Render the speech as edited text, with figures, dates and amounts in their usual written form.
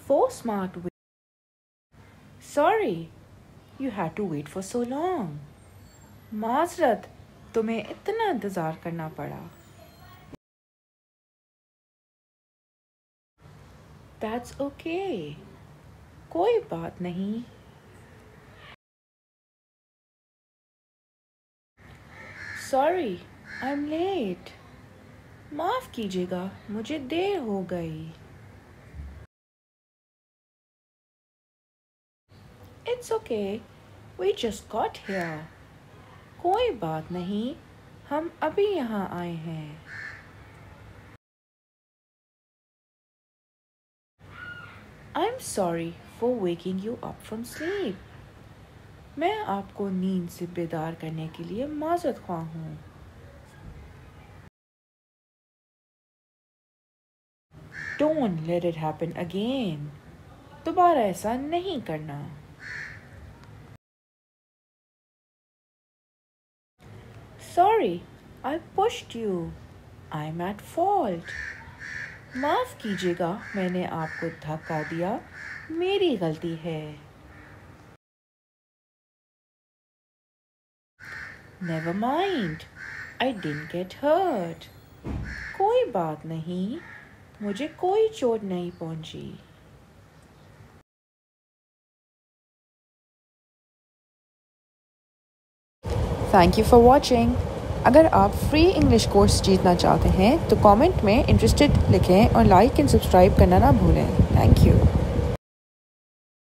for smart way. Sorry, you had to wait for so long. माज़रत, तुम्हें इतना इंतज़ार करना पड़ा. That's okay. कोई बात नहीं. Sorry, I'm late. माफ़ कीजिएगा, मुझे देर हो गई. It's okay. We just got here. कोई बात नहीं, हम अभी यहाँ आए हैं. I'm sorry for waking you up from sleep. मैं आपको नींद से बेदार करने के लिए माज़रत ख्वाह हूँ. Don't let it happen again. दोबारा ऐसा नहीं करना. Sorry, I pushed you. I'm at fault. माफ़ कीजिएगा, मैंने आपको धक्का दिया. मेरी गलती है. Never mind. I didn't get hurt. कोई बात नहीं, मुझे कोई चोट नहीं पहुंची. Thank you for watching. अगर आप फ्री इंग्लिश कोर्स जीतना चाहते हैं तो कमेंट में इंटरेस्टेड लिखें और लाइक एंड सब्सक्राइब करना ना भूलें. Thank you.